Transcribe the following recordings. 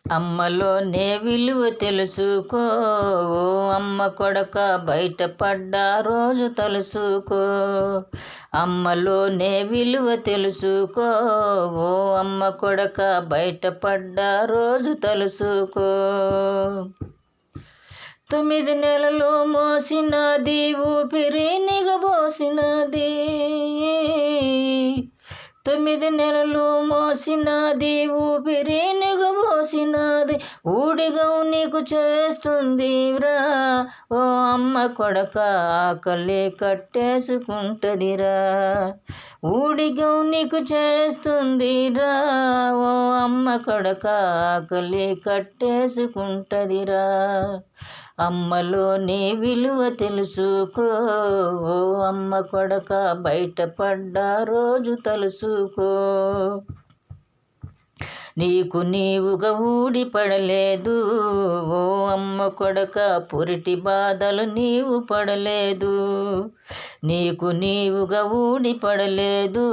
అమ్మలోనే విలువ తెలుసుకో, ఓ అమ్మ కొడక బయటపడ్డ రోజు తలుసుకో. అమ్మలోనే విలువ తెలుసుకో, ఓ అమ్మ కొడక బయటపడ్డ రోజు తలుసుకో. 9 నెలలు మోసినది, ఊపిరి నిగబోసినది. 9 నెలలు మోసినది, ఊపిరి నిగబోసినది. ఊడిగం నీకు చేస్తుందిరా, ఓ అమ్మ కొడక ఆకలి కట్టేసుకుంటదిరా. ఊడిగం నీకు చేస్తుందిరా, ఓ అమ్మ కొడక ఆకలి కట్టేసుకుంటదిరా. అమ్మలోని విలువ తెలుసుకో, ఓ అమ్మ కొడక బయటపడ్డ రోజు తలుసుకో. నీకు నీవుగా ఊడిపడలేదు, ఓ అమ్మ కొడక పురిటి బాధలు నీవు పడలేదు. నీకు నీవుగా ఊడిపడలేదు,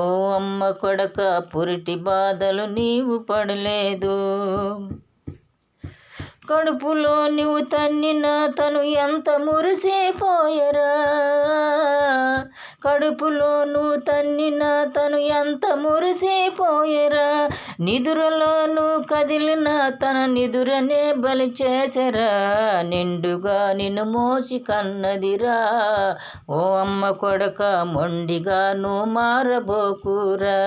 ఓ అమ్మ కొడక పురిటి బాధలు నీవు పడలేదు. కడుపులో నువ్వు తన్నిన తను ఎంత మురిసిపోయరా. కడుపులో నువ్వు తన్నిన తను ఎంత మురిసిపోయరా. నిదురలోను కదిలిన తన నిదురనే బలి చేసరా. నిండుగా నిన్ను మోసి కన్నదిరా, ఓ అమ్మ కొడక మొండిగా నువ్వు మారబోకురా.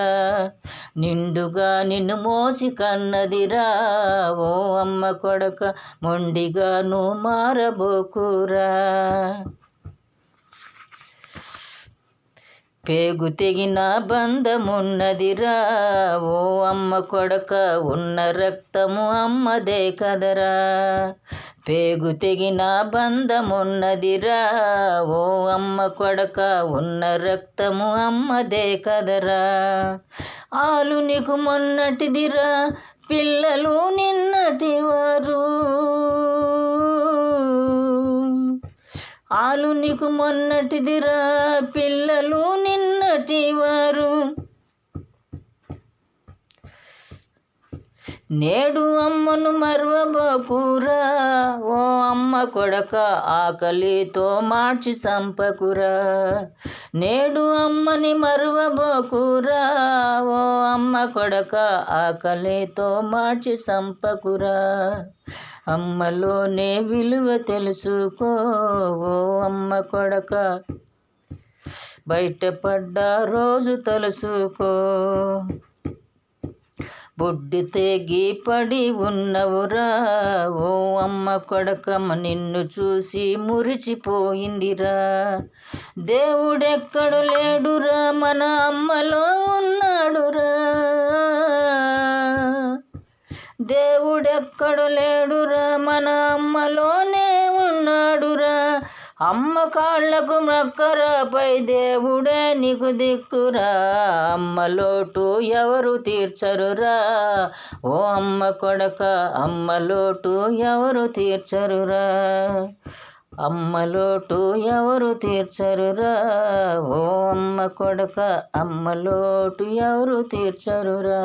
నిండుగా నిన్ను మోసి కన్నదిరా, ఓ అమ్మ కొడక మొండిగా నువ్వు మారబోకురా. పేగు తెగిన బంధమున్నదిరా, ఓ అమ్మ కొడక ఉన్న రక్తము అమ్మదే కదరా. పేగు తెగిన బంధమున్నదిరా, ఓ అమ్మ కొడక ఉన్న రక్తము అమ్మదే కదరా. ఆలు నీకు మొన్నటిదిరా, పిల్లలు నిన్నటివారు. ఆలు నీకు మొన్నటిదిరా, పిల్లలు నిన్నటివారు. నేడు అమ్మను మర్వబోకురా, ఓ అమ్మ కొడక ఆకలితో మార్చి చంపకురా. నేడు అమ్మని మర్వబోకురా, ఓ అమ్మ కొడక ఆకలితో మార్చి చంపకురా. అమ్మలోనే విలువ తెలుసుకో, ఓ అమ్మ కొడక బయటపడ్డ రోజు తలుసుకో. బొడ్డు తెగి పడి ఉన్నవురా, ఓ అమ్మ కొడకమ్మ నిన్ను చూసి మురిచిపోయిందిరా. దేవుడెక్కడు లేడురా, మన అమ్మలో ఉన్నాడురా. దేవుడెక్కడు లేడురా, మన అమ్మలోనే ఉన్నాడురా. అమ్మ కాళ్ళకు మొక్కరాపై దేవుడే నీకు దిక్కురా. అమ్మ లోటు ఎవరు తీర్చరురా, ఓ అమ్మ కొడక అమ్మ లోటు ఎవరు తీర్చరురా. అమ్మ లోటు ఎవరు తీర్చరురా, ఓ అమ్మ కొడక అమ్మ లోటు ఎవరు తీర్చరురా.